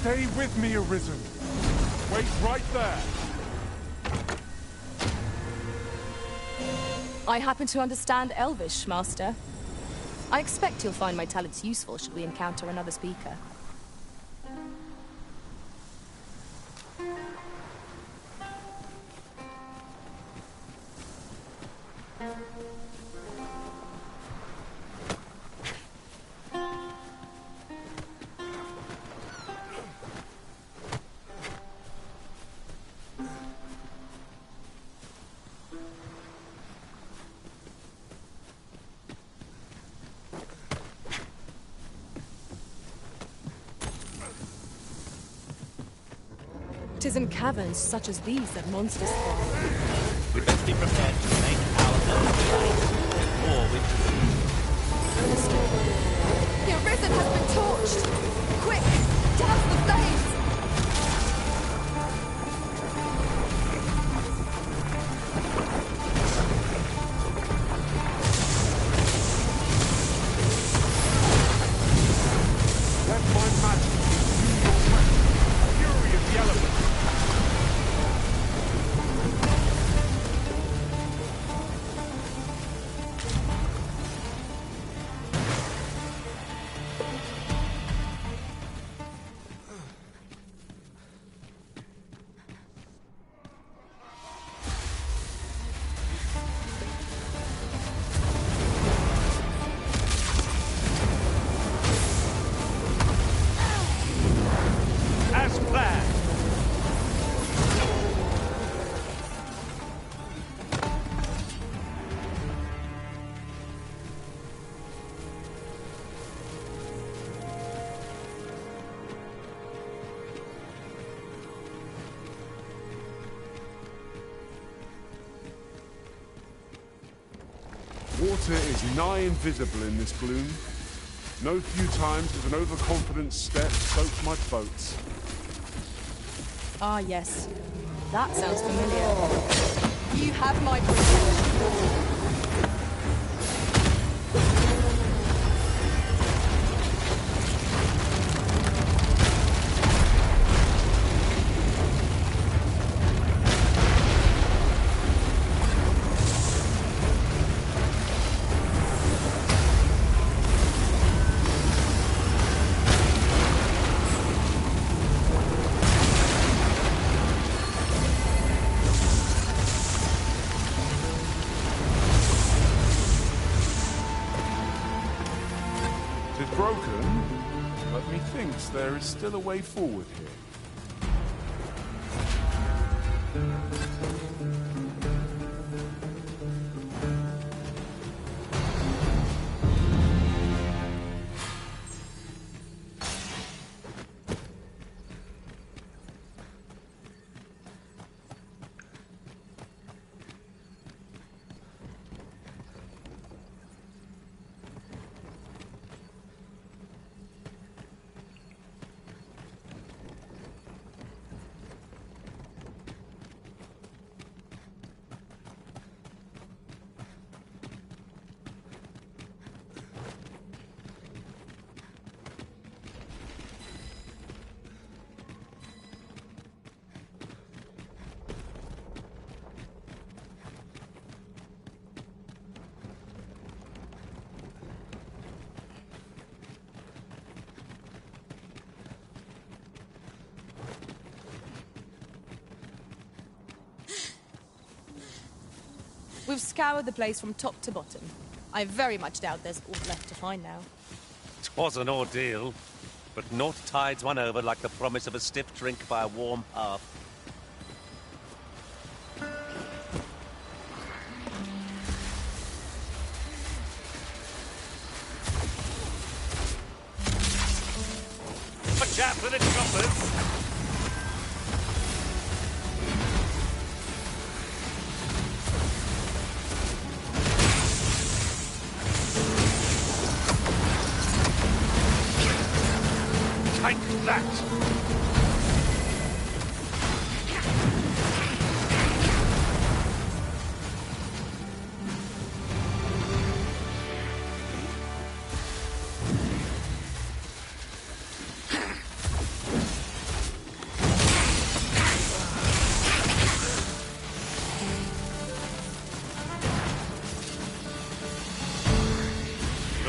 Stay with me, Arisen. Wait right there. I happen to understand Elvish, Master. I expect you'll find my talents useful should we encounter another speaker. Tis in caverns such as these that monsters thrive. We best be prepared to make our own fight before we The Arisen has been torched! Quick! Douse the flames! Let my magic consume your weapon. Fury of the elements. As planned. Water is nigh invisible in this gloom. No few times has an overconfident step soaked my boats. Ah, yes. That sounds familiar. You have my protection. It is broken, but methinks there is still a way forward here. We've scoured the place from top to bottom. I very much doubt there's aught left to find now. 'Twas an ordeal, but naught tides one over like the promise of a stiff drink by a warm hearth. Watch out for the choppers! Take that!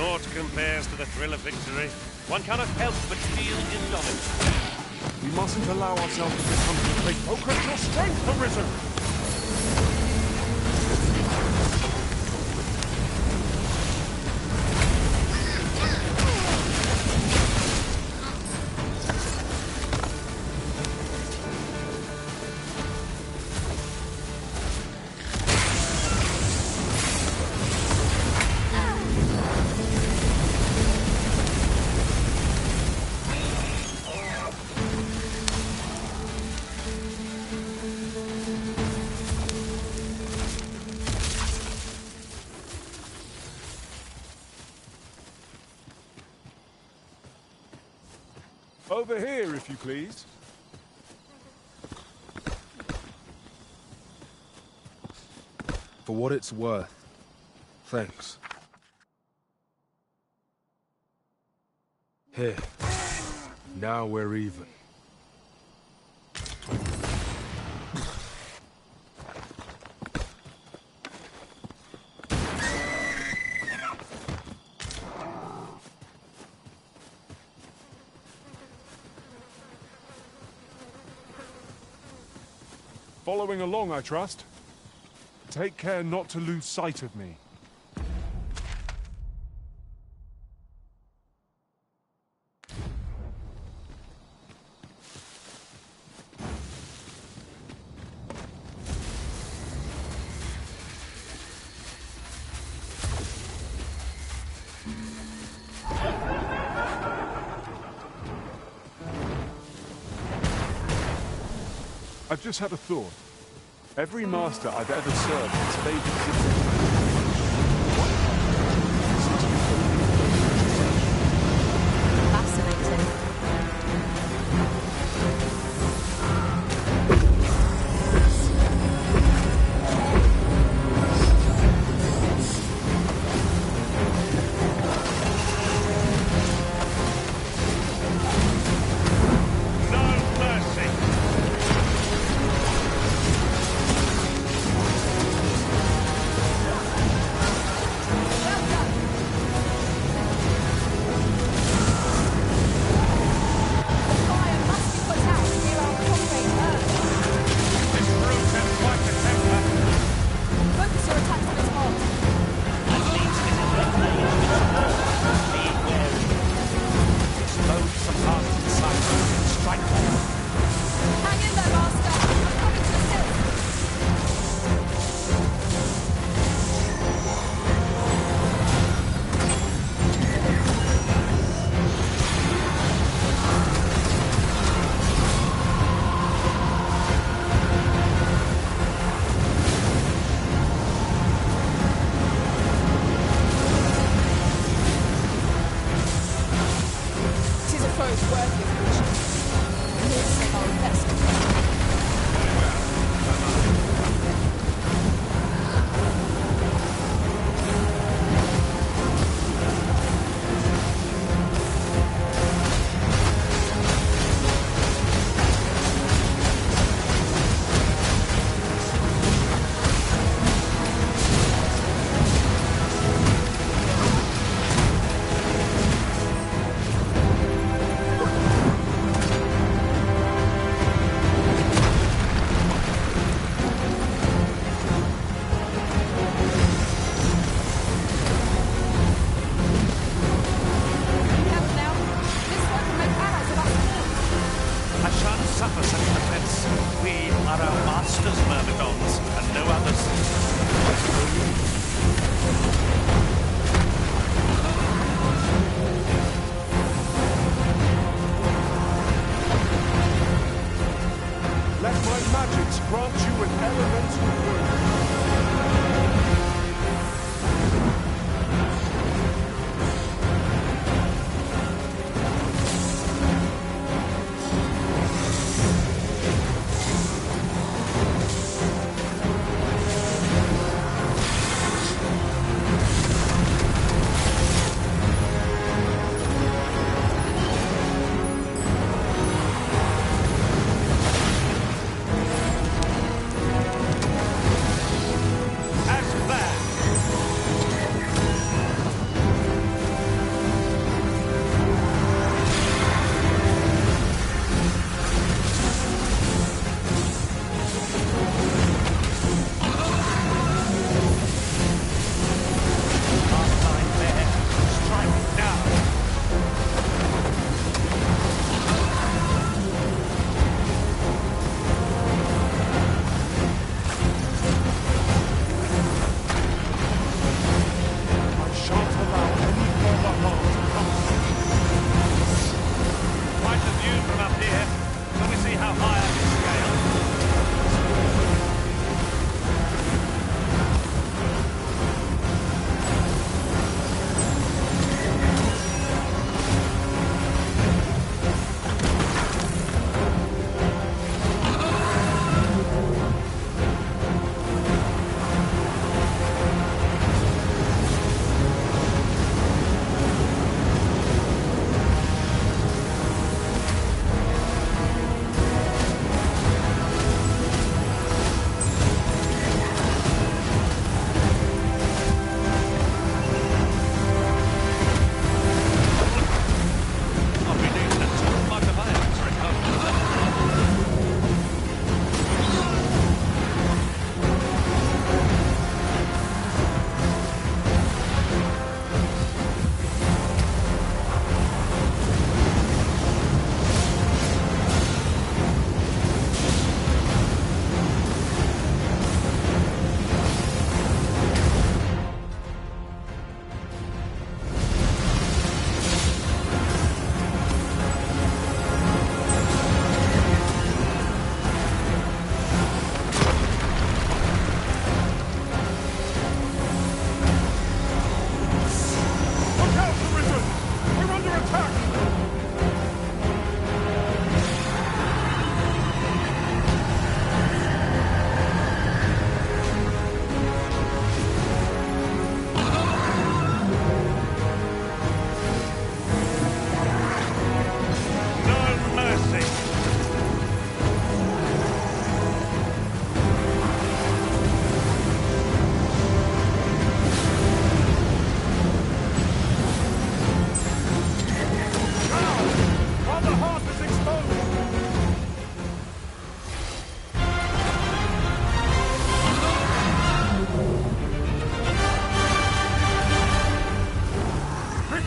Naught compares to the thrill of victory. One cannot help but feel indomitable. We mustn't allow ourselves to become complacent. Focus your strength, Arisen! Over here, if you please. For what it's worth, thanks. Here. Now we're even. Following along, I trust. Take care not to lose sight of me. I've just had a thought. Every master I've ever served has favored different Fascinating.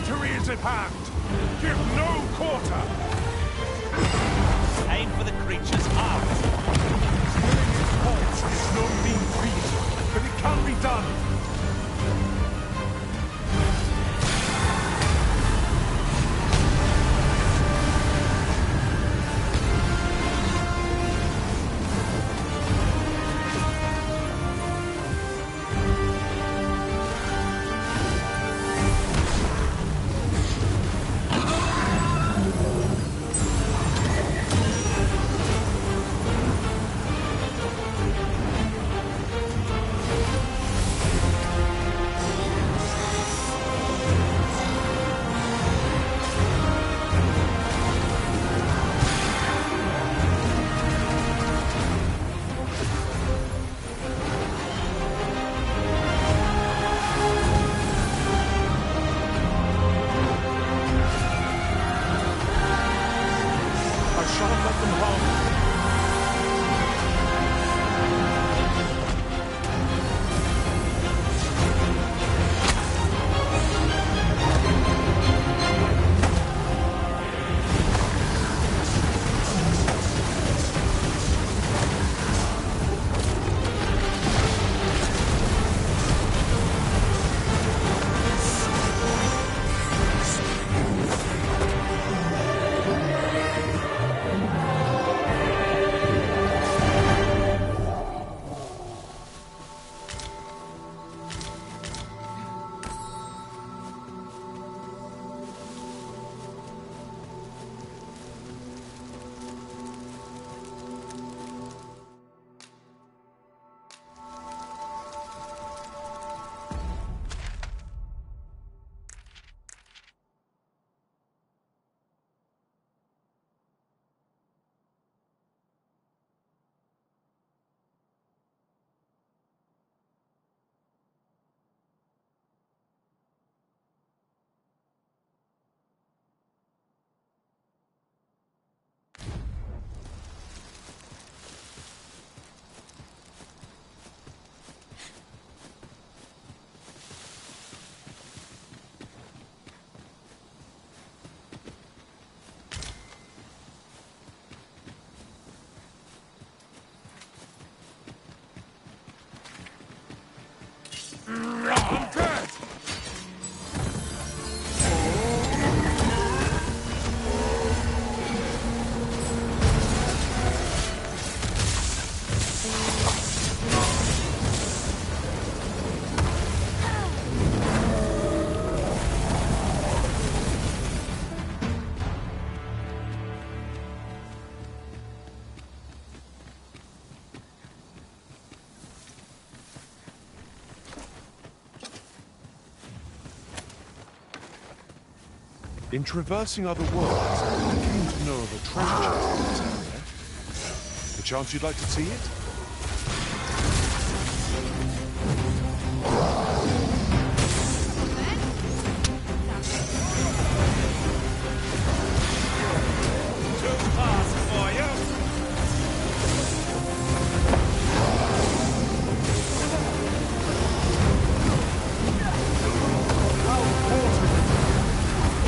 Victory is at hand! Give no quarter! Aim for the creature's heart. Killing its corpse is no mean feat, but it can be done! I'm dead! In traversing other worlds, I came to know of a treasure chest in this area. Perchance you'd like to see it? Too fast for you.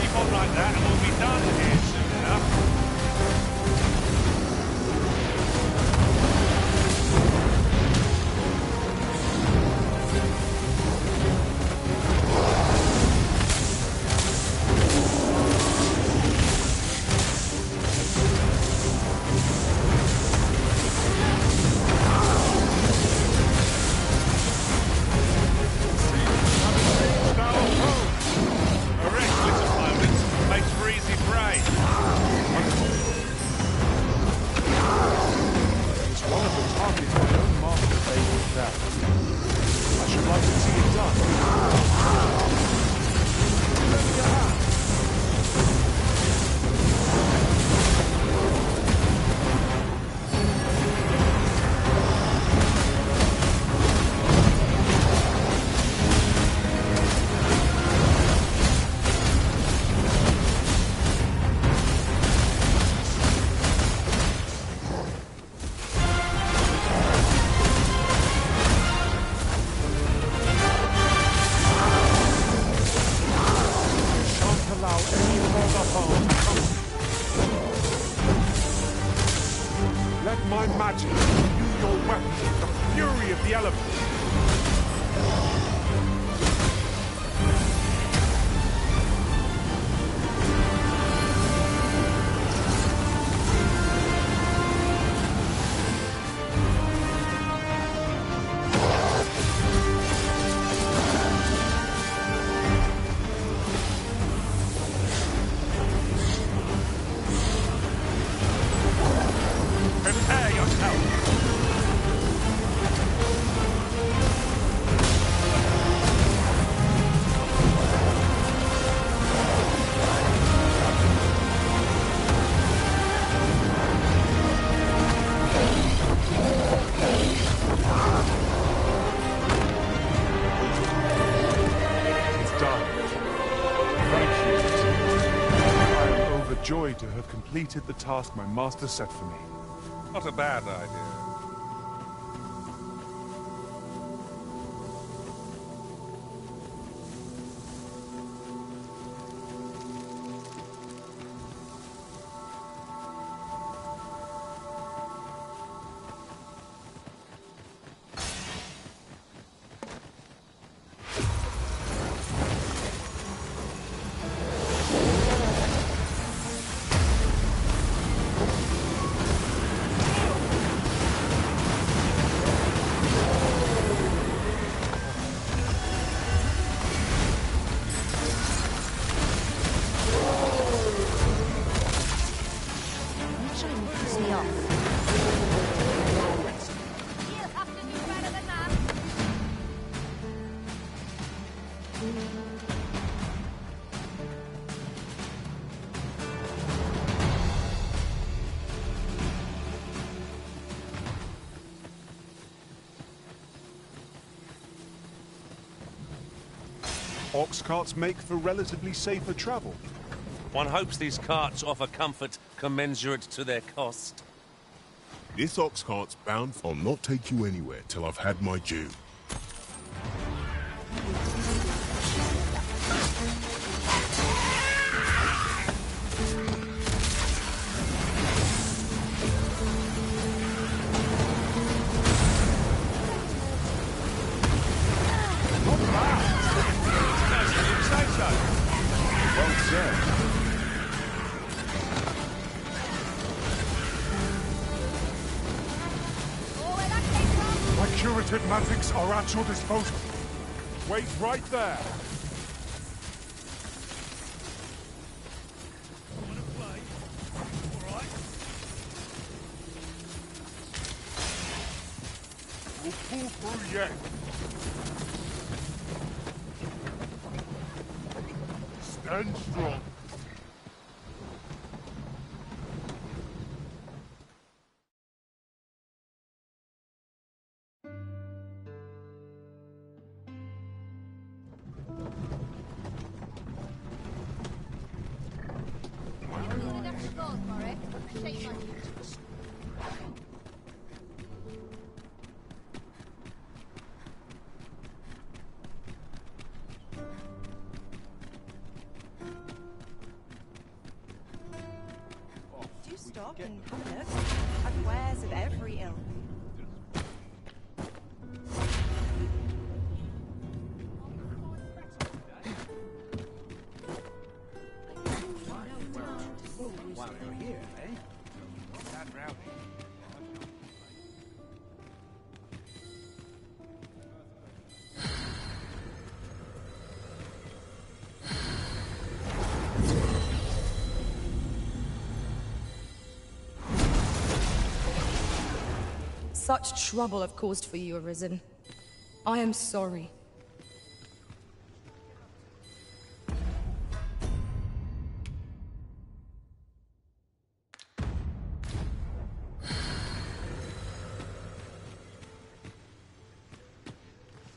Keep on like that and we'll be done here soon enough. A reckless opponent makes for easy prey. magic, imbue your weapons with the fury of the elements. Prepare yourself! It's done. Thank you. I am overjoyed to have completed the task my master set for me. Not a bad idea. Ox carts make for relatively safer travel. One hopes these carts offer comfort commensurate to their cost. This ox cart's bound. I'll not take you anywhere till I've had my due. Well said. My curative magics are at your disposal. Wait right there. We'll pull through yet. Stand strong. Do stop and have a look. I've wares of every ilk. While you're here, eh? Not that rowdy. Such trouble I've caused for you, Arisen. I am sorry.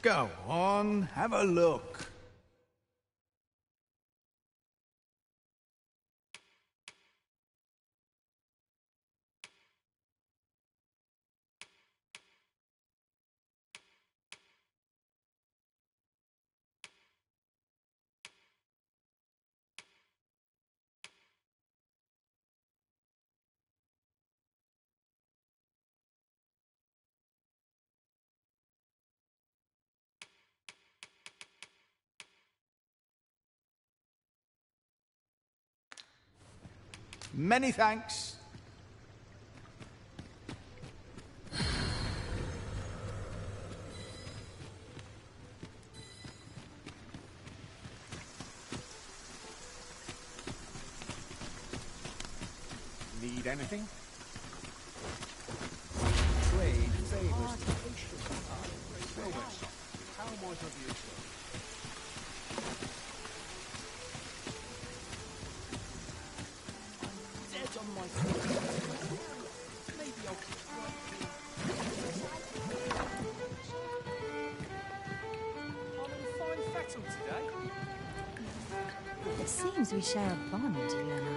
Go on, have a look. Many thanks. Need anything? Trade favors the patient. How might I be of service? Dead on my feet. Maybe I'll keep I'm in fine fettle today. It seems we share a bond, you and I.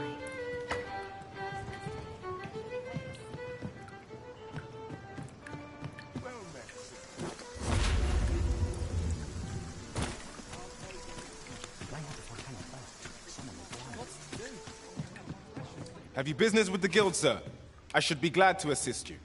Have you business with the guild, sir? I should be glad to assist you.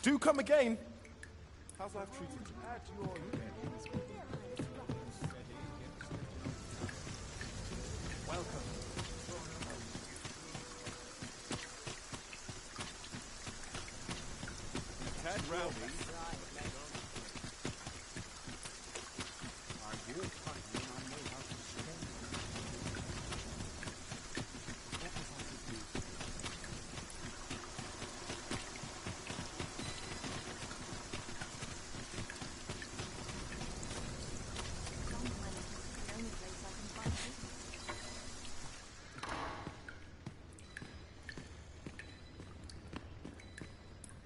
Do come again. How's life treating you? Welcome. Tad rowdy. I walk hungry and I know how to spend it. What was I to do?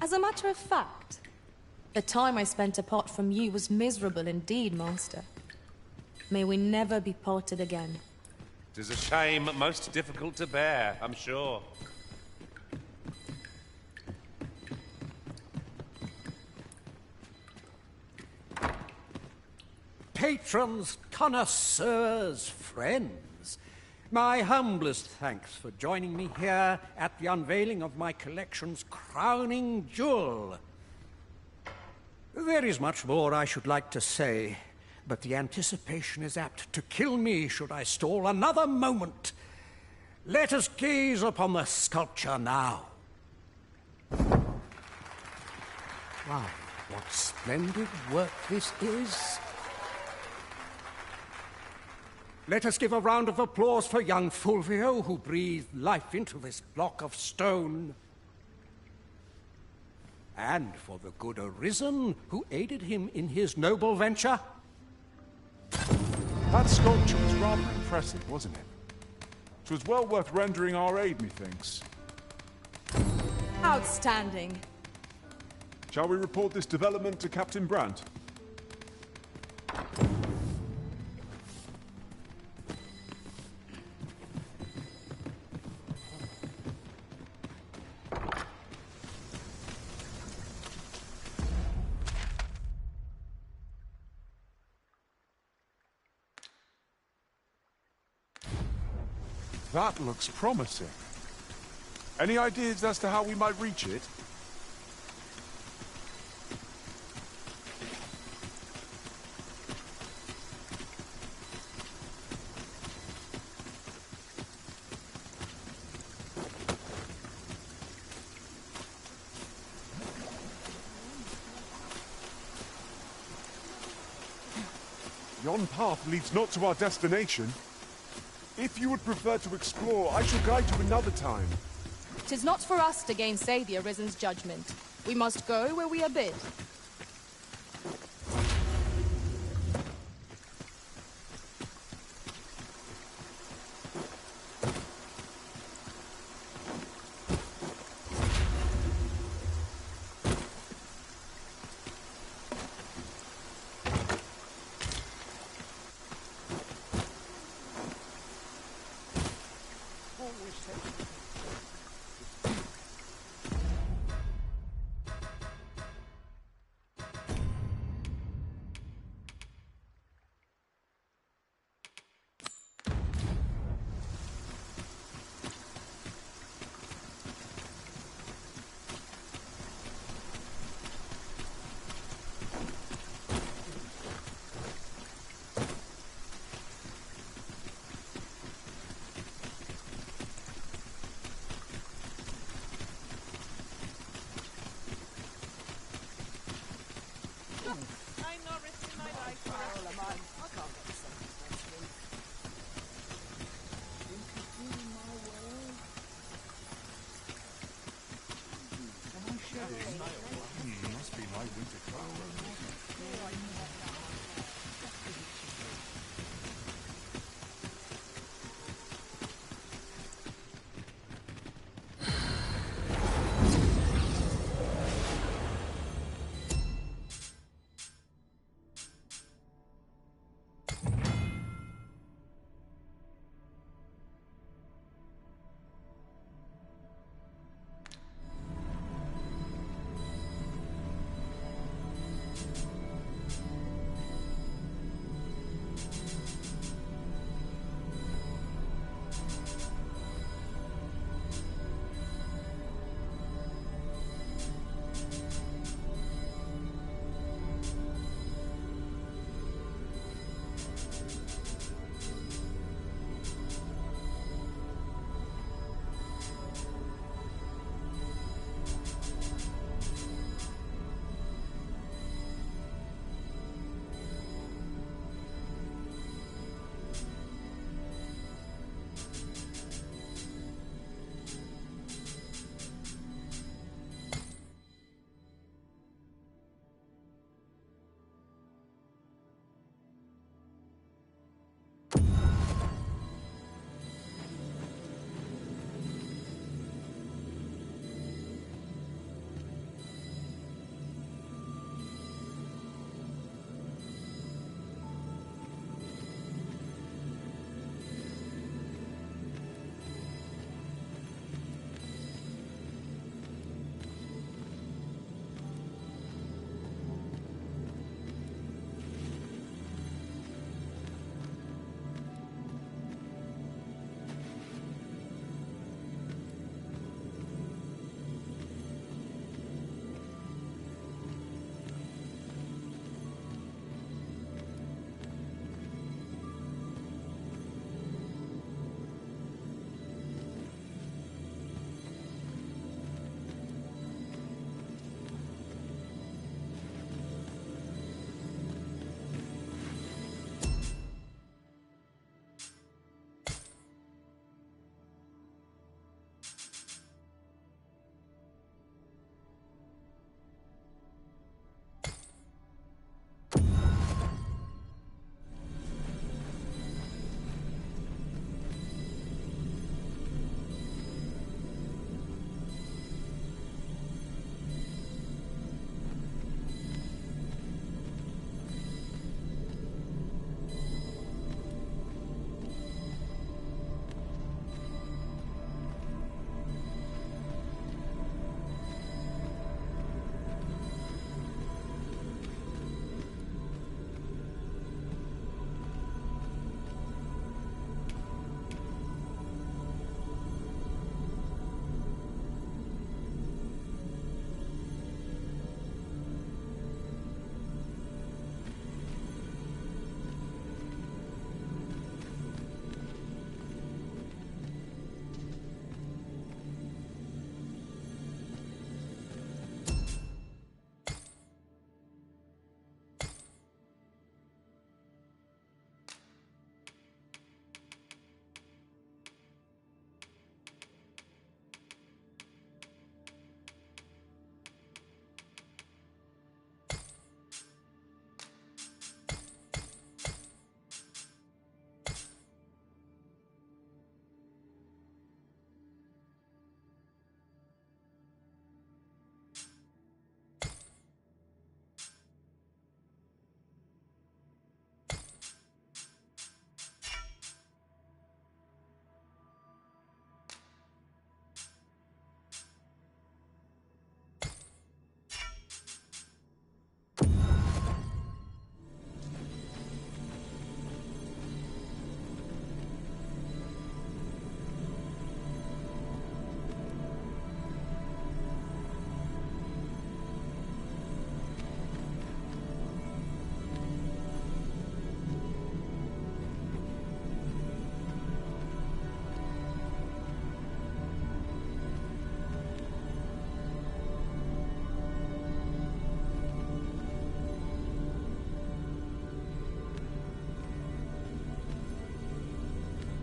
As a matter of fact, the time I spent apart from you was miserable indeed, Master. May we never be parted again. 'Tis a shame most difficult to bear, I'm sure. Patrons, connoisseurs, friends, my humblest thanks for joining me here at the unveiling of my collection's crowning jewel. There is much more I should like to say, but the anticipation is apt to kill me should I stall another moment. Let us gaze upon the sculpture now. Wow, what splendid work this is. Let us give a round of applause for young Fulvio, who breathed life into this block of stone. And for the good Arisen, who aided him in his noble venture. That sculpture was rather impressive, wasn't it? It was well worth rendering our aid, methinks. Outstanding. Shall we report this development to Captain Brandt? That looks promising. Any ideas as to how we might reach it? Yon path leads not to our destination. If you would prefer to explore, I shall guide you another time. 'Tis not for us to gainsay the Arisen's judgment. We must go where we are bid.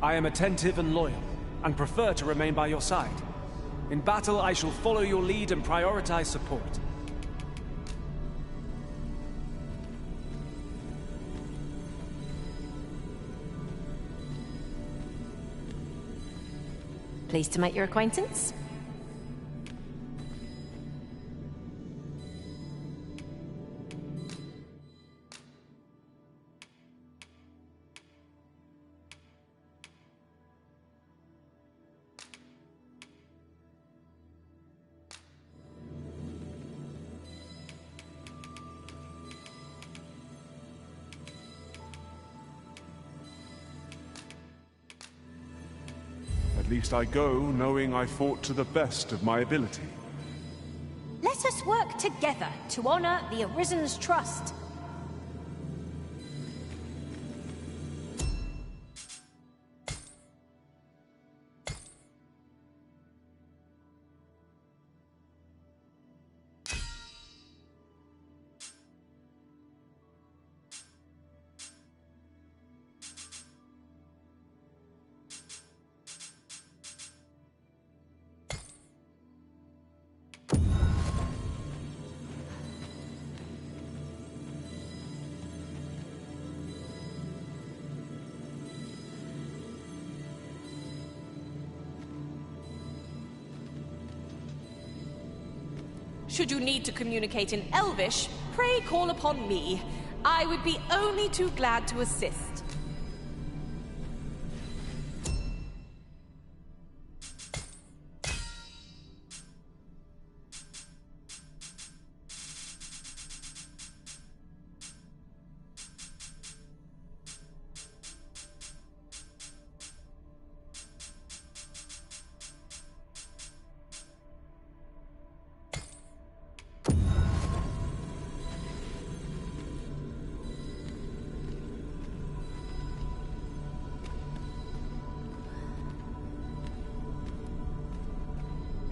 I am attentive and loyal, and prefer to remain by your side. In battle, I shall follow your lead and prioritize support. Pleased to make your acquaintance. At least I go knowing I fought to the best of my ability. Let us work together to honor the Arisen's trust. Should you need to communicate in Elvish, pray call upon me. I would be only too glad to assist.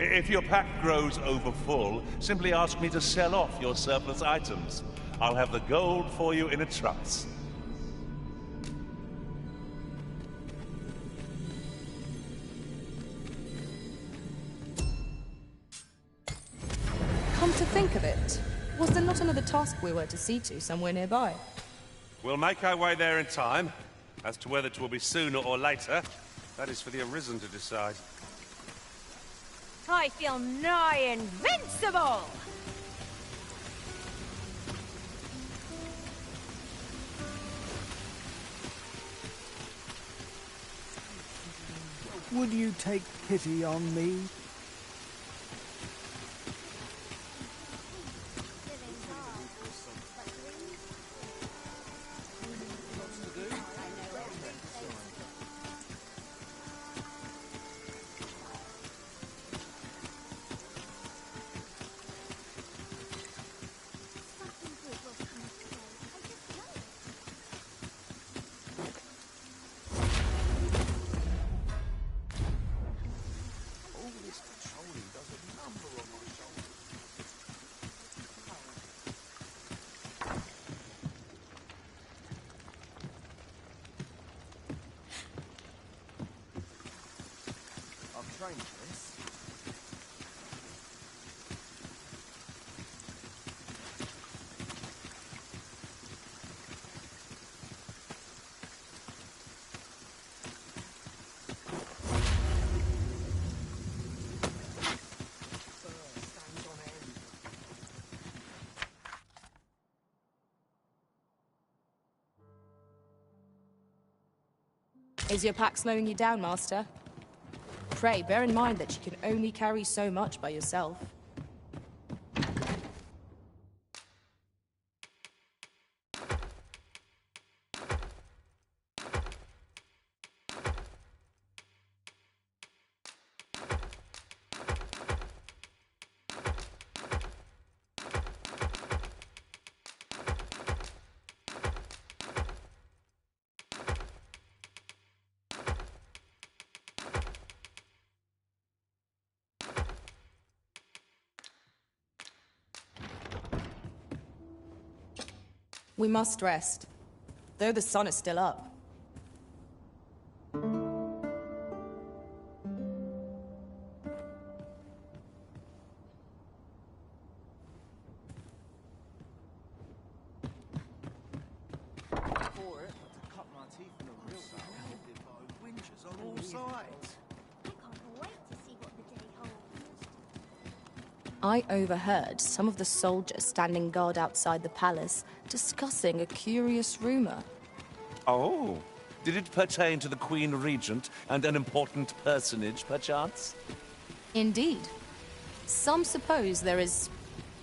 If your pack grows over full, simply ask me to sell off your surplus items. I'll have the gold for you in a truss. Come to think of it, was there not another task we were to see to somewhere nearby? We'll make our way there in time. As to whether it will be sooner or later, that is for the Arisen to decide. I feel nigh invincible! Would you take pity on me? Is your pack slowing you down, Master? Pray, bear in mind that you can only carry so much by yourself. We must rest, though the sun is still up. teeth in a real winches on all sides. I can't wait to see what the day holds. I overheard some of the soldiers standing guard outside the palace discussing a curious rumor. Oh, did it pertain to the Queen Regent and an important personage, perchance? Indeed. Some suppose there is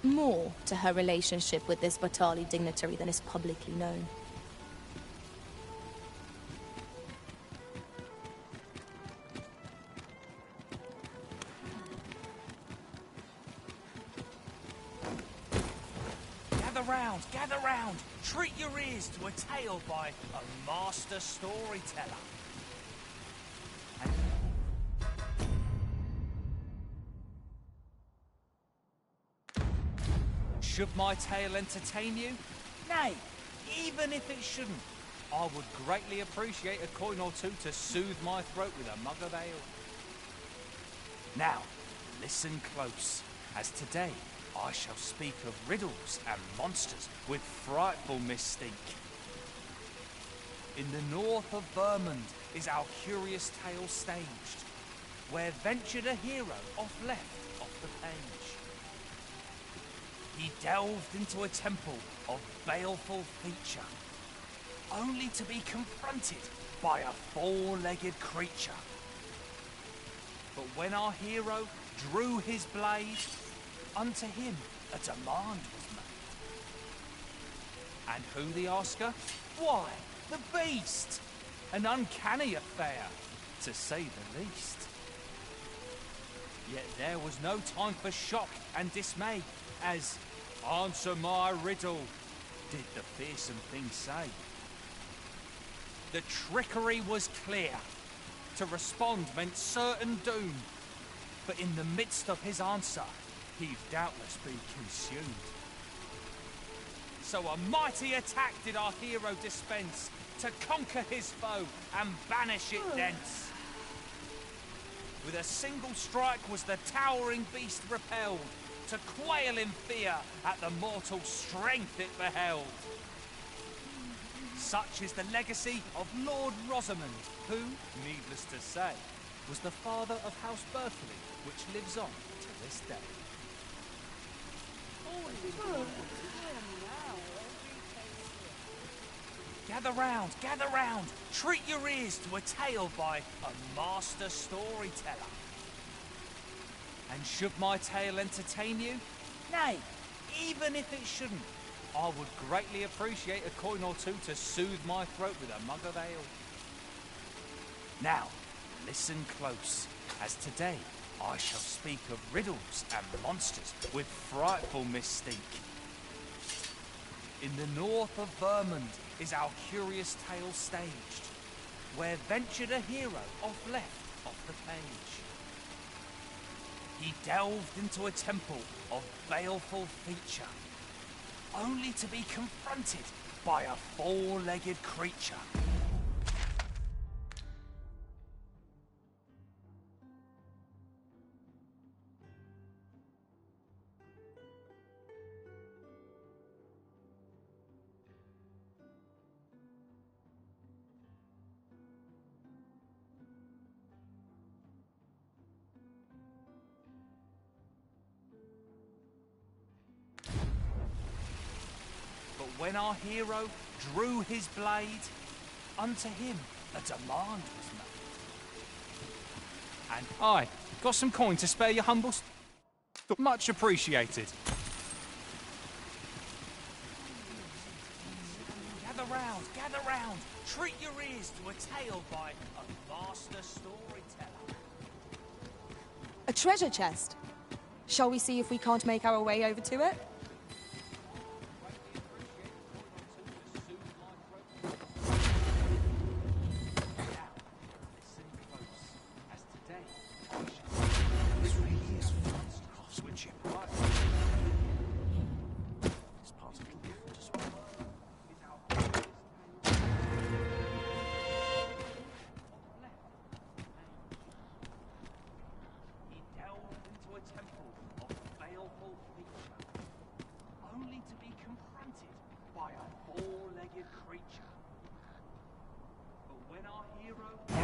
more to her relationship with this Batali dignitary than is publicly known. Gather round! Treat your ears to a tale by a master storyteller. Should my tale entertain you? Nay, even if it shouldn't, I would greatly appreciate a coin or two to soothe my throat with a mug of ale. Now, listen close, as today I shall speak of riddles and monsters with frightful mystique. In the north of Vermund is our curious tale staged, where ventured a hero off left off the page. He delved into a temple of baleful feature, only to be confronted by a four-legged creature. But when our hero drew his blade, unto him a demand was made. And who the asker? Why, the beast! An uncanny affair, to say the least. Yet there was no time for shock and dismay, as "Answer my riddle," did the fearsome thing say. The trickery was clear. To respond meant certain doom. But in the midst of his answer, he'd doubtless be consumed. So a mighty attack did our hero dispense, to conquer his foe and banish it thence. With a single strike was the towering beast repelled, to quail in fear at the mortal strength it beheld. Such is the legacy of Lord Rosamond, who, needless to say, was the father of House Berkeley, which lives on to this day. Gather round, treat your ears to a tale by a master storyteller. And should my tale entertain you? Nay, even if it shouldn't, I would greatly appreciate a coin or two to soothe my throat with a mug of ale. Now, listen close, as today I shall speak of riddles and monsters with frightful mystique. In the north of Vermund is our curious tale staged, where ventured a hero off left off the page. He delved into a temple of baleful feature, only to be confronted by a four-legged creature. When our hero drew his blade, unto him a demand was made. And I got some coin to spare your humble much appreciated. Gather round, treat your ears to a tale by a master storyteller. A treasure chest. Shall we see if we can't make our way over to it?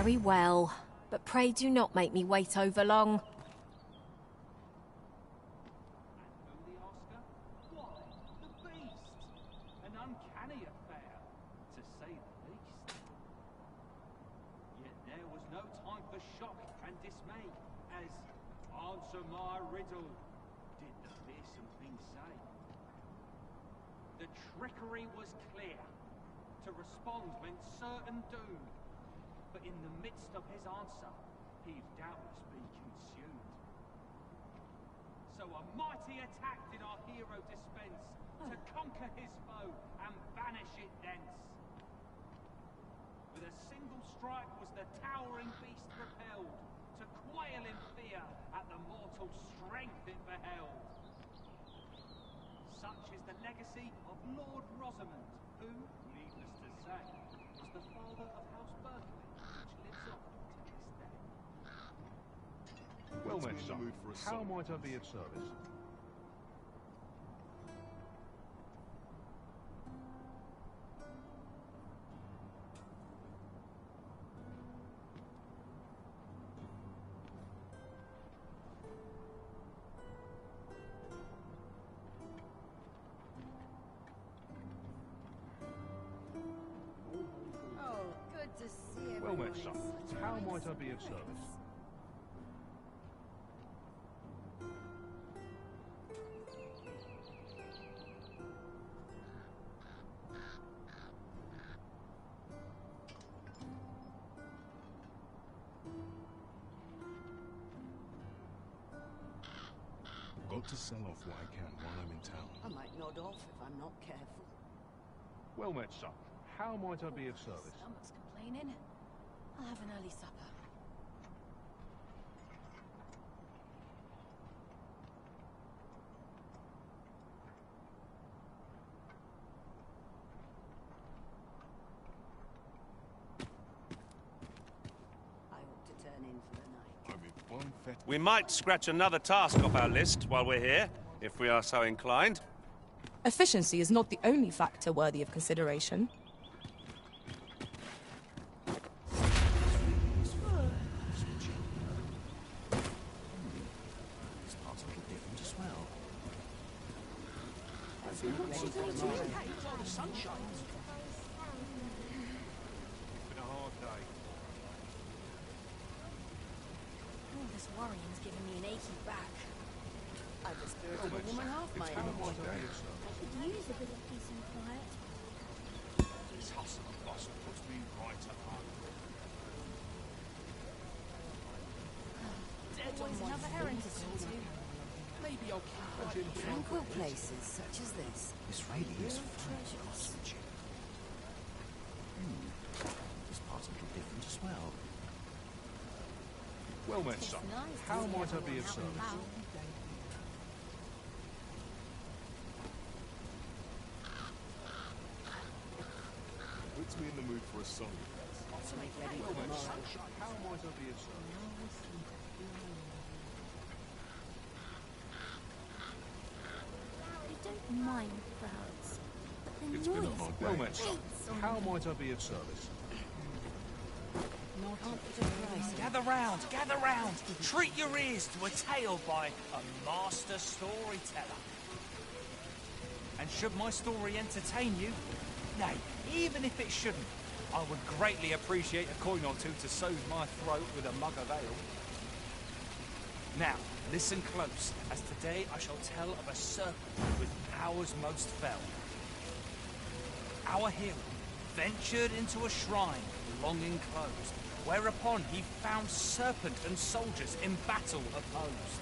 Very well, but pray do not make me wait over long. An uncanny affair, to say the least. Yet there was no time for shock and dismay, as "Answer my riddle," did the fearsome thing say. The trickery was clear. To respond meant certain doom, but in the midst of his answer, he'd doubtless be consumed. So a mighty attack did our hero dispense, to conquer his foe and banish it thence. With a single strike was the towering beast repelled, to quail in fear at the mortal strength it beheld. Such is the legacy of Lord Rosamond, who, needless to say, was the father of House Berkeley, which lives on to this day. Well met, son. How might I be of service? Oh, good to see Well everyone. met, son. How might I be of service? Got to sell off what I can while I'm in town. I might nod off if I'm not careful. Well met, son. How might I be of service? Stomach's complaining. I'll have an early supper. I ought to turn in for the night. I'm in one fet. We might scratch another task off our list while we're here, if we are so inclined. Efficiency is not the only factor worthy of consideration. This part's a little different as well. Been a hard day. All this worrying's giving me an achy back. I've the spirit of a woman half my age. I could use a bit of peace and quiet. This hustle and bustle puts me right at home. Always another errand to see to. Maybe I'll keep tranquil places such as this. This really is treasures. This part's a little different as well. Well met, son. How might I be of service? Puts me in the mood for a song. To make ready for Well met, tomorrow. son. How might I be of service? I don't mind crowds, but the It's been a noise hard day. Well met, son. How might I be of service? Not up to price. Gather round! Treat your ears to a tale by a master storyteller. And should my story entertain you, nay, even if it shouldn't, I would greatly appreciate a coin or two to soothe my throat with a mug of ale. Now, listen close, as today I shall tell of a serpent with powers most fell. Our hero ventured into a shrine long enclosed, whereupon he found serpent and soldiers in battle opposed.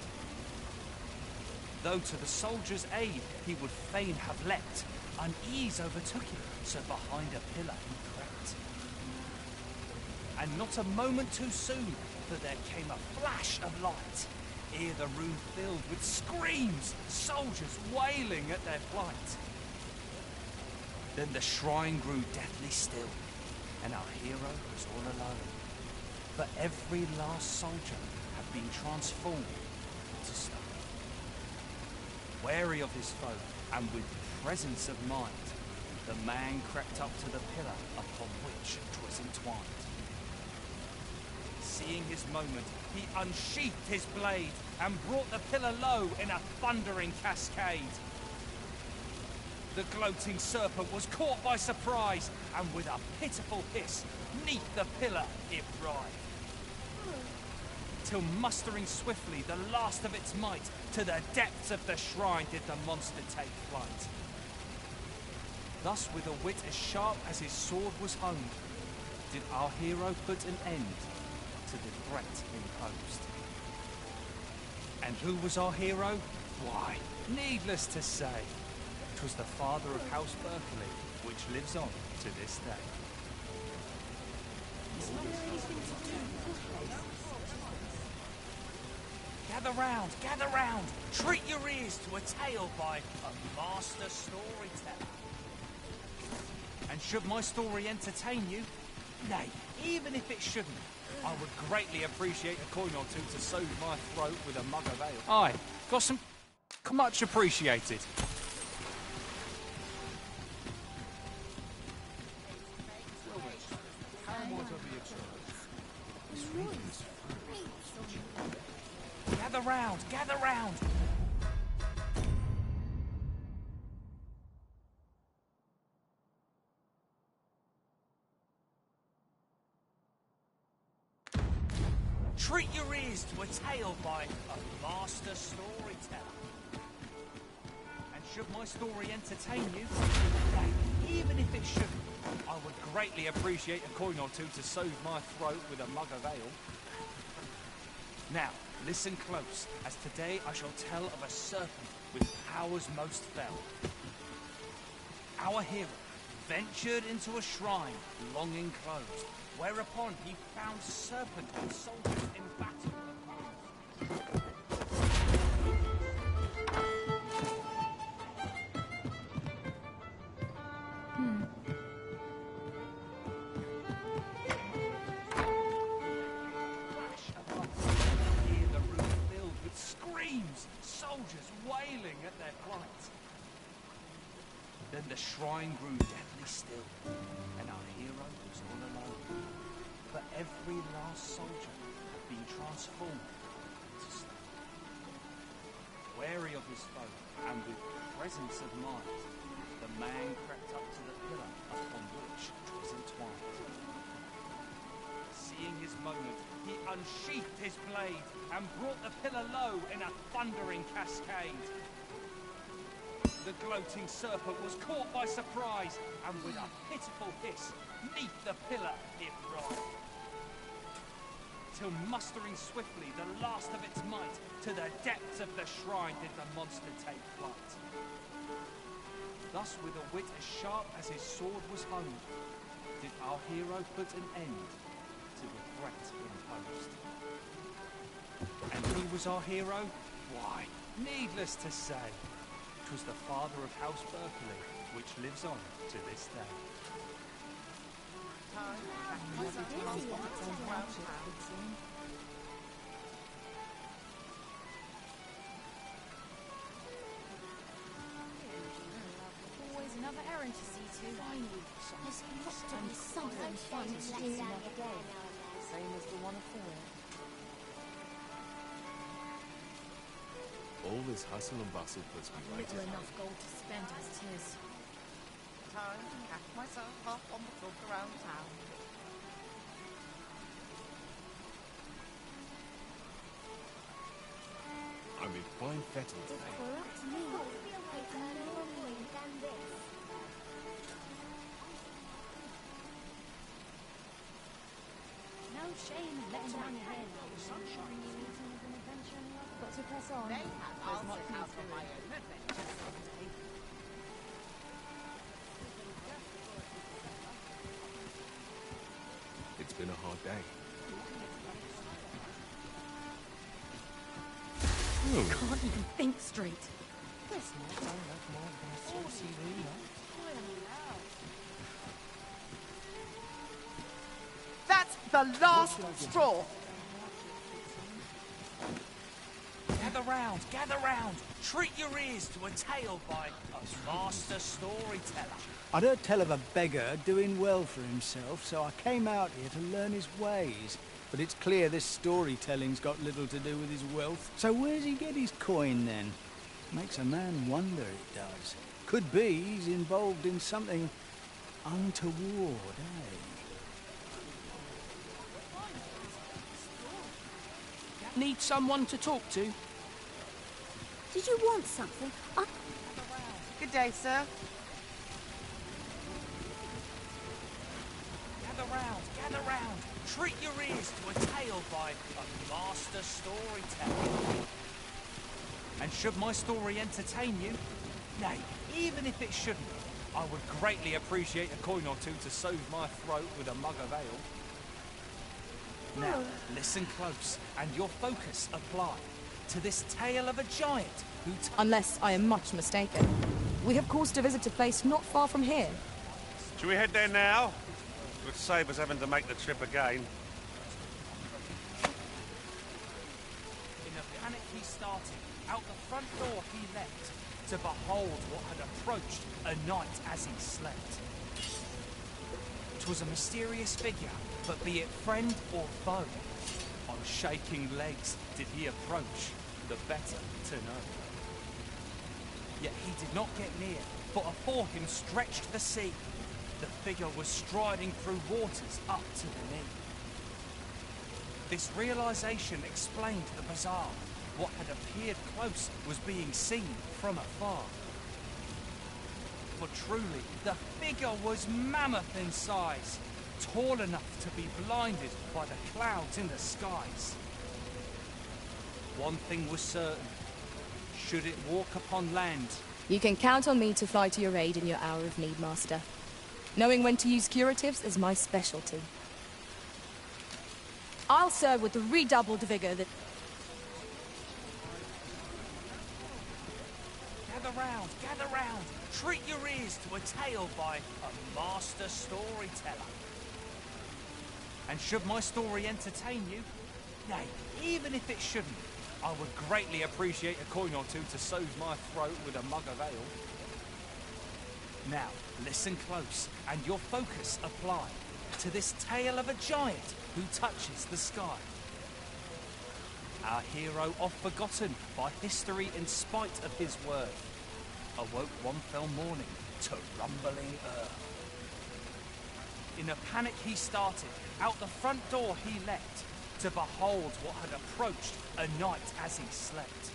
Though to the soldiers' aid he would fain have leapt, unease overtook him, so behind a pillar he crept. And not a moment too soon, for there came a flash of light, ere the room filled with screams, soldiers wailing at their plight. Then the shrine grew deathly still, and our hero was all alone. For every last soldier had been transformed to stone. Wary of his foe, and with presence of mind, the man crept up to the pillar upon which 'twas entwined. Seeing his moment, he unsheathed his blade and brought the pillar low in a thundering cascade. The gloating serpent was caught by surprise, and with a pitiful hiss, 'neath the pillar it writhed. Till mustering swiftly the last of its might, to the depths of the shrine did the monster take flight. Thus, with a wit as sharp as his sword was honed, did our hero put an end to the threat imposed. And who was our hero? Why, needless to say, 'twas the father of House Berkeley, which lives on to this day. Gather round, treat your ears to a tale by a master storyteller. And should my story entertain you, nay, even if it shouldn't, I would greatly appreciate a coin or two to soothe my throat with a mug of ale. Aye, got some... much appreciated. How might I be of service? This really is Gather round! Treat your ears to a tale by a master storyteller. And should my story entertain you, nay, even if it shouldn't, I would greatly appreciate a coin or two to soothe my throat with a mug of ale. Now, listen close, as today I shall tell of a serpent with powers most fell. Our hero ventured into a shrine long enclosed, whereupon he found serpent and soldiers in battle opposed. Soldiers wailing at their plight. Then the shrine grew deathly still, and our hero was all alone. For every last soldier had been transformed into stone. Wary of his foe, and with presence of mind, the man crept up to the pillar upon which it was entwined. Seeing his moment, he unsheathed his blade and brought the pillar low in a thundering cascade. The gloating serpent was caught by surprise, and with a pitiful hiss, 'neath the pillar it writhed. Till mustering swiftly the last of its might, to the depths of the shrine did the monster take flight. Thus, with a wit as sharp as his sword was honed, did our hero put an end to the threat imposed. And who was our hero? Why, needless to say, 'twas the father of House Berkeley, which lives on to this day. Always another errand to see to. Finally, there's got to be something fun to do another day. Same as the one before. All this hustle and bustle puts me right Little enough gold to spend as 'tis. Time to catch myself up on the talk around town. I'm in fine fettle today. We're up to me. No shame in letting down your head. Sunshine. Got to press on. I'll set out on my own adventure someday. It's been a hard day. Can't even think straight. This might sound like more than a saucy rumour. That's the last straw. Gather round, treat your ears to a tale by a master storyteller. I'd heard tell of a beggar doing well for himself, so I came out here to learn his ways. But it's clear this storytelling's got little to do with his wealth. So where's he get his coin, then? Makes a man wonder, it does. Could be he's involved in something untoward, eh? Need someone to talk to? Did you want something? Good day, sir. Gather round. Treat your ears to a tale by a master storyteller. And should my story entertain you, nay, even if it shouldn't, I would greatly appreciate a coin or two to soothe my throat with a mug of ale. Now, listen close, and your focus apply to this tale of a giant who... Unless I am much mistaken. We have cause to visit a place not far from here. Should we head there now? It would save us having to make the trip again. In a panic he started, out the front door he leapt, to behold what had approached a night as he slept. 'Twas a mysterious figure, but be it friend or foe, on shaking legs did he approach, the better to know. Yet he did not get near, for afore him stretched the sea. The figure was striding through waters up to the knee. This realization explained the bizarre. What had appeared close was being seen from afar. For truly, the figure was mammoth in size, tall enough to be blinded by the clouds in the skies. One thing was certain. Should it walk upon land... You can count on me to fly to your aid in your hour of need, Master. Knowing when to use curatives is my specialty. I'll serve with the redoubled vigor that... Gather round, treat your ears to a tale by a master storyteller. And should my story entertain you, nay, even if it shouldn't, I would greatly appreciate a coin or two to soothe my throat with a mug of ale. Now, listen close, and your focus apply to this tale of a giant who touches the sky. Our hero, oft forgotten by history in spite of his worth, awoke one fell morning to rumbling earth. In a panic he started, out the front door he leapt, to behold what had approached a night as he slept.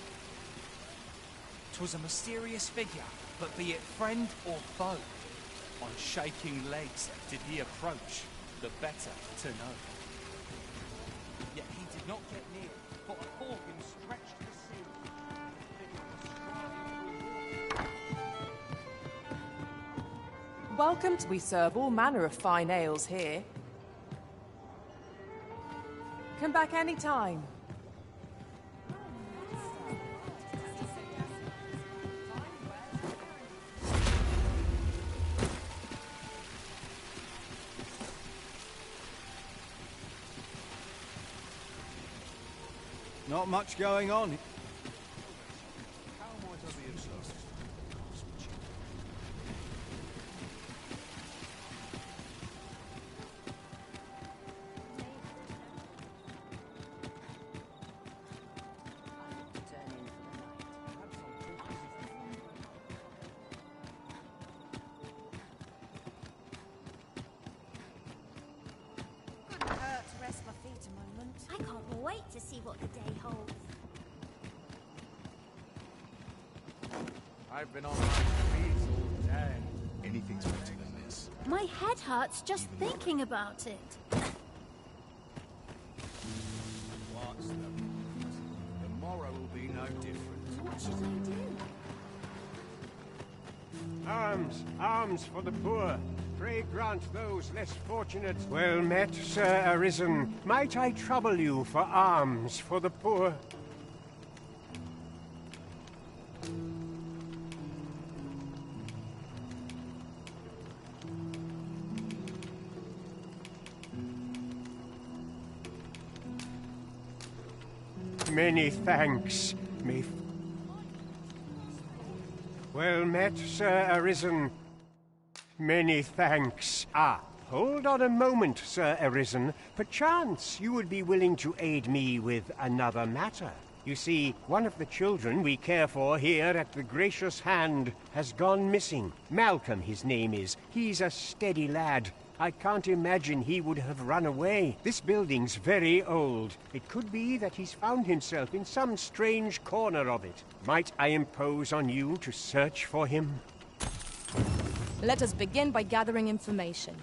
'Twas a mysterious figure, but be it friend or foe, on shaking legs did he approach, the better to know. Yet he did not get near, for afore him stretched the sea. Welcome. We serve all manner of fine ales here. Come back any time. Not much going on. Couldn't hurt to rest my feet a moment. I can't wait to see what the day holds. I've been on my feet all day. Anything's better than this. My head hurts just thinking about it. What's the point? Tomorrow will be no different. What should I do? Arms, arms for the poor. Pray grant those less fortunate. Well met, Sir Arisen. Might I trouble you for alms for the poor? Many thanks. Well met, Sir Arisen. Many thanks. Ah, Hold on a moment, Sir Arisen. Perchance you would be willing to aid me with another matter. You see, one of the children we care for here at the Gracious Hand has gone missing. Malcolm, his name is. He's a steady lad. I can't imagine he would have run away. This building's very old. It could be that he's found himself in some strange corner of it. Might I impose on you to search for him? Let us begin by gathering information.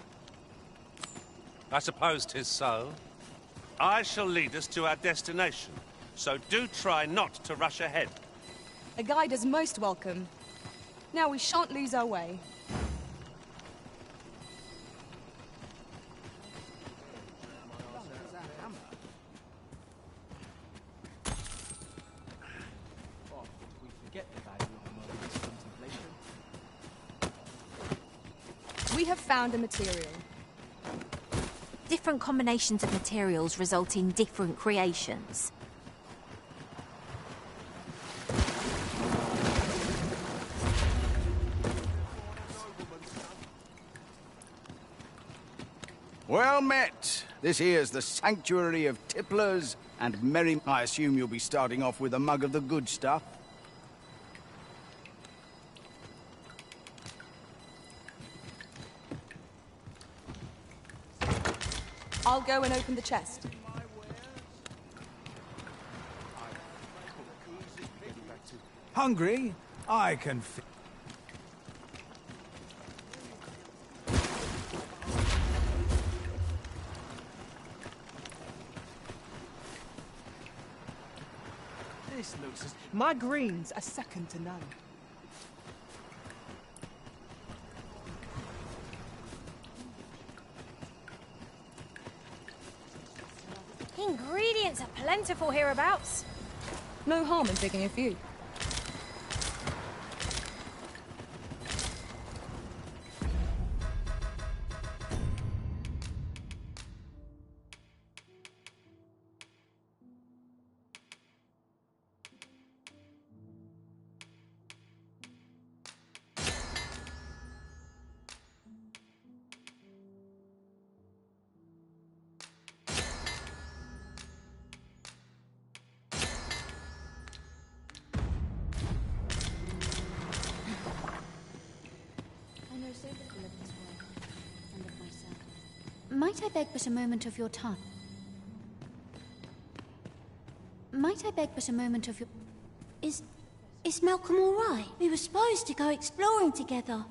I suppose 'tis so. I shall lead us to our destination, so do try not to rush ahead. A guide is most welcome. Now we shan't lose our way. We have found a material. Different combinations of materials result in different creations. Well met. This here's the sanctuary of tipplers and merry... I assume you'll be starting off with a mug of the good stuff. I'll go and open the chest. Hungry? I can This looks as... My greens are second to none. Ingredients are plentiful hereabouts. No harm in picking a few. Might I beg but a moment of your time? Might I beg but a moment of your... Is Malcolm all right? We were supposed to go exploring together.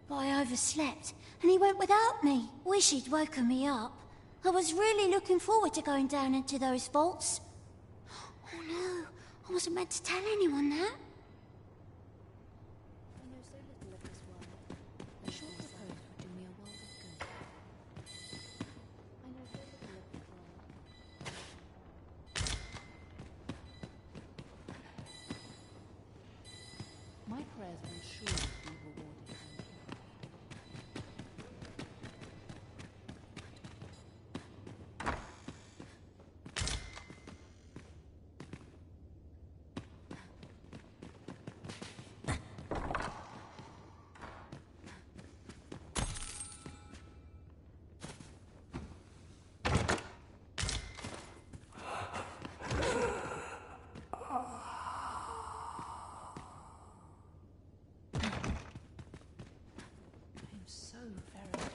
But I overslept, and he went without me. Wish he'd woken me up. I was really looking forward to going down into those vaults. Oh no, I wasn't meant to tell anyone that. My prayers will surely be rewarded. So very tired.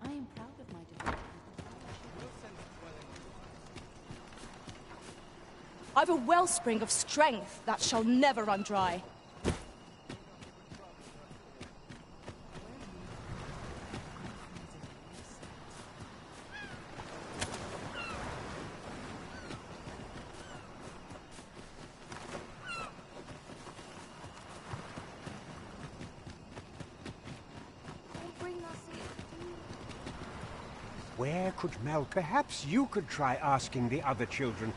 I am proud of my devotion. I've a wellspring of strength that shall never run dry. Bring us in. Where could Mel... Perhaps you could try asking the other children.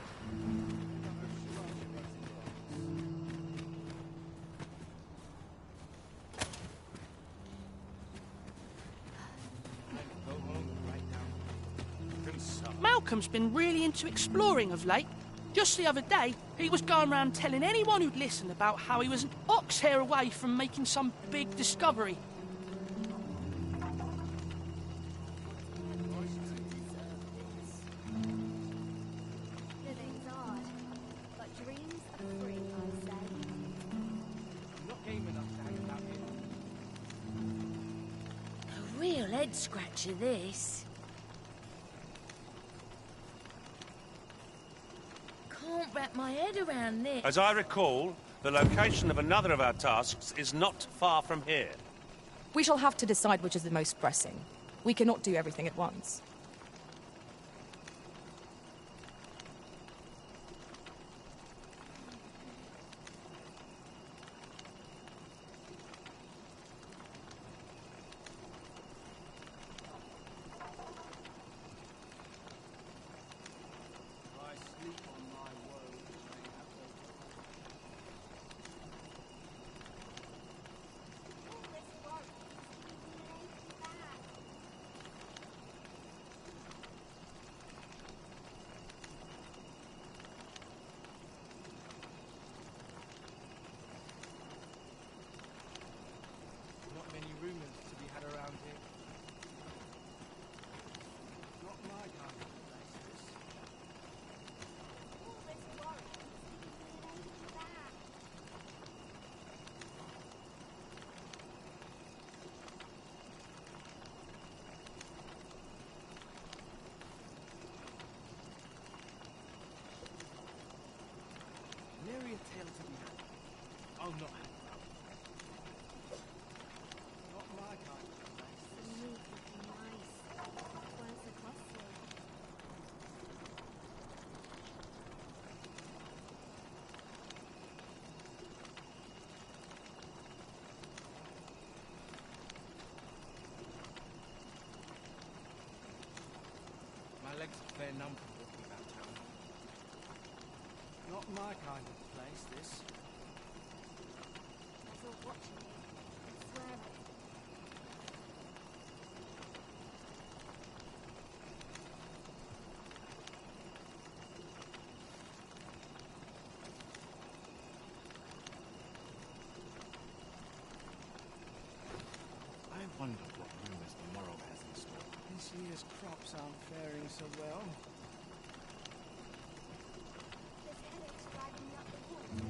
Malcolm's been really into exploring of late. Just the other day, he was going around telling anyone who'd listen about how he was an ox hair away from making some big discovery. Living's hard, but dreams are free, I say. Not game enough to hang about here. A real head scratcher, this. Can't wrap my head around this. As I recall, the location of another of our tasks is not far from here. We shall have to decide which is the most pressing. We cannot do everything at once. Not many rumors to be had around here. Not my kind of place, this. All this worry is giving me an aching back. Nary a tale to be had. I'll not hang about. Not my kind of place. The meat looking nice. Where's the costly? My legs are fair numb from walking about town. Not my kind of place, this. There's all watching me. I swear it. I wonder what rumors the morrow has in store. This year's crops aren't faring so well. There's headaches driving me up the woods.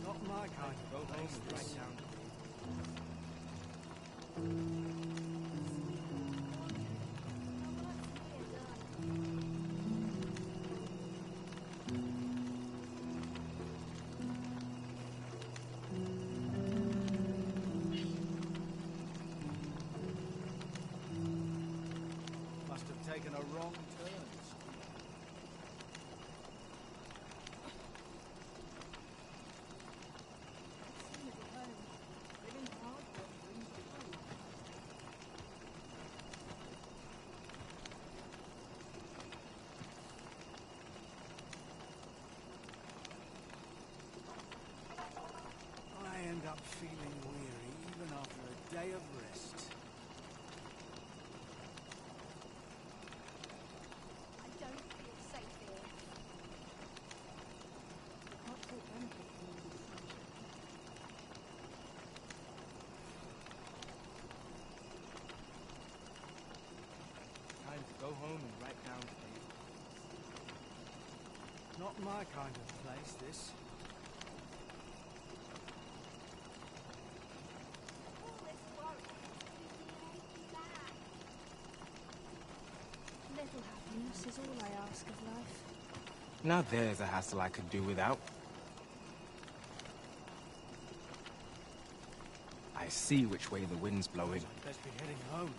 Not my kind of go home and right down. Must have taken a wrong turn. Sooner be home. Living hard, but brings me home. I end up feeling weary even after a day of rest. I don't feel safe here. Can't take benefit from all this sunshine. Time to go home and write down things. Not my kind of place, this. All this worry is giving me an aching back. Little happiness is all I ask of life. Now there's a hassle I could do without. I see which way the wind's blowing. Best be heading home.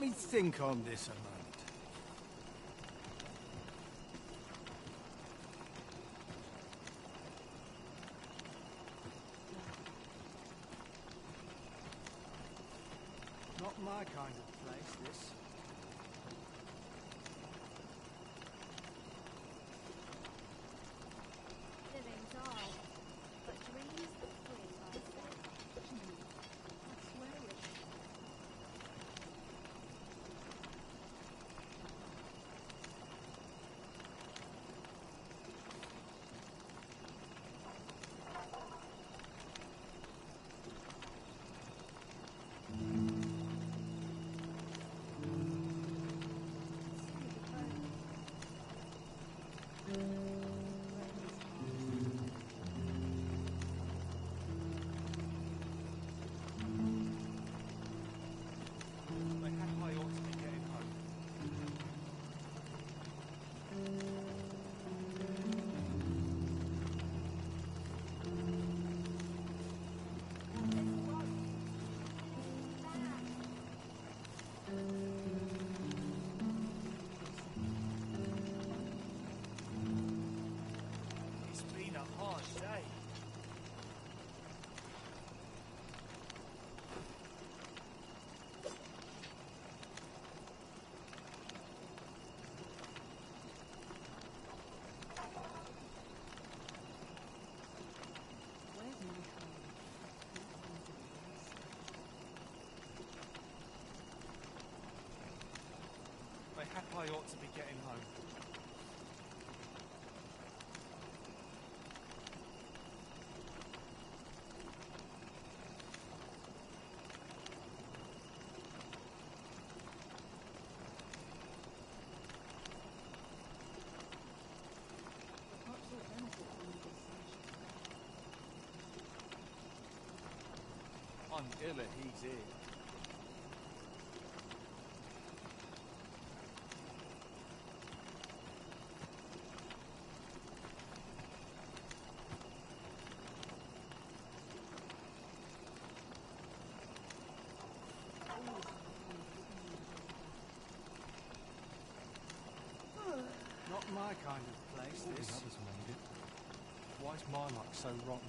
me think on this a moment. Not my kind of place, this. Living's hard, but dreams are free, I say. I swear it. I ought to be getting home. It's been a hard day. Mayhap I ought to be getting home. I'm ill at he's here. Not my kind of place, All this. the others made it. Why is my luck so rotten?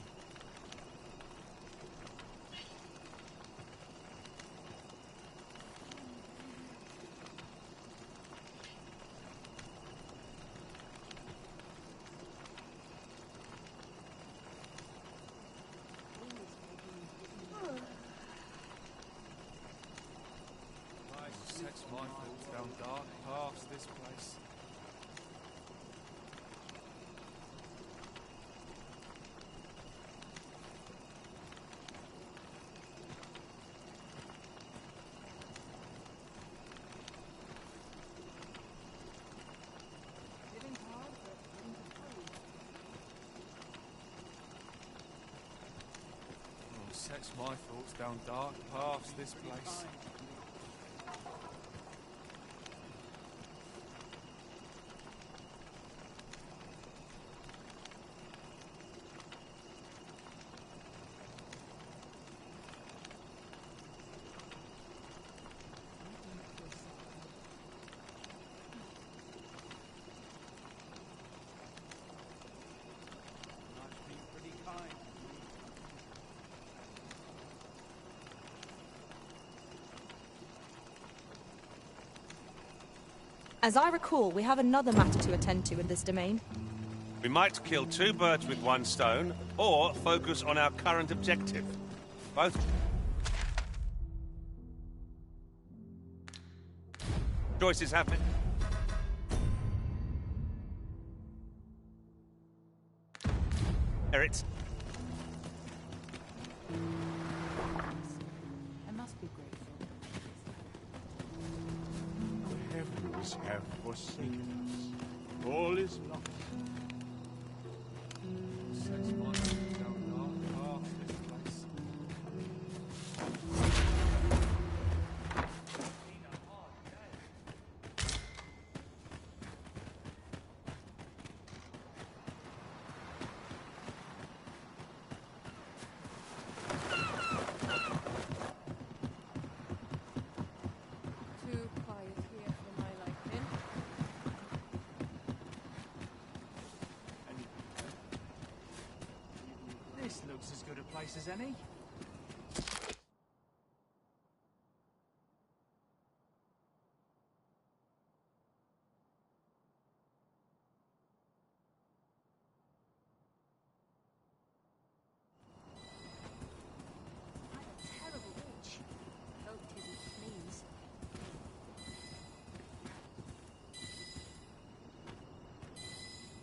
Sets my thoughts down dark paths, this place. Living's hard, but dreams are free. Oh, sets my thoughts down dark paths, this place. Must be pretty kind. As I recall, we have another matter to attend to in this domain. We might kill two birds with one stone, or focus on our current objective. Both choices have been. It's I must be grateful. The heavens have forsaken us. All is lost. Sets my thoughts down dark paths, this place. To place as any.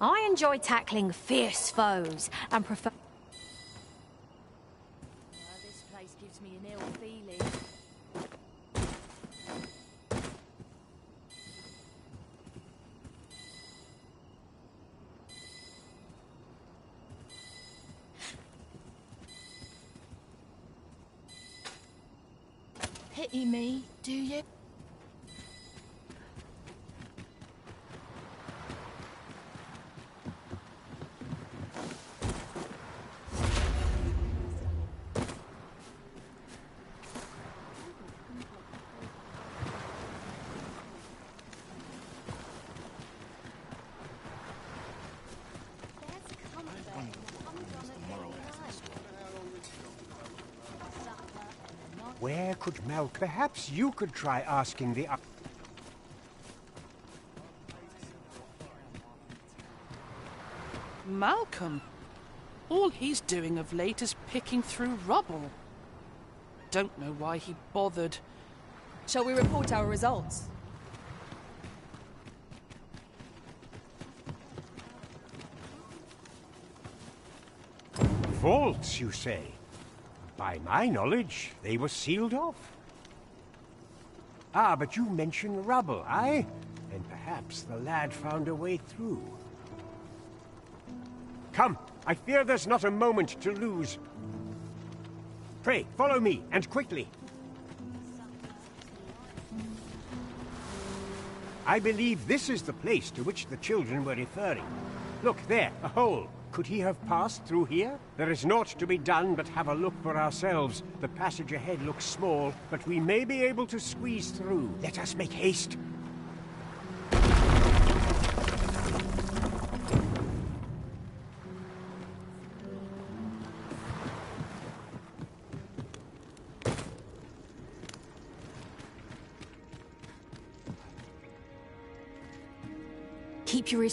I enjoy tackling fierce foes and prefer... This place gives me an ill feeling. Pity me, do you? Where could Malcolm... Perhaps you could try asking the... Malcolm? All he's doing of late is picking through rubble. Don't know why he bothered. Shall we report our results? Vaults, you say? By my knowledge, they were sealed off. Ah, but you mentioned rubble, aye? And perhaps the lad found a way through. Come, I fear there's not a moment to lose. Pray, follow me, and quickly. I believe this is the place to which the children were referring. Look, there, a hole. Could he have passed through here? There is naught to be done but have a look for ourselves. The passage ahead looks small, but we may be able to squeeze through. Let us make haste. Keep your ears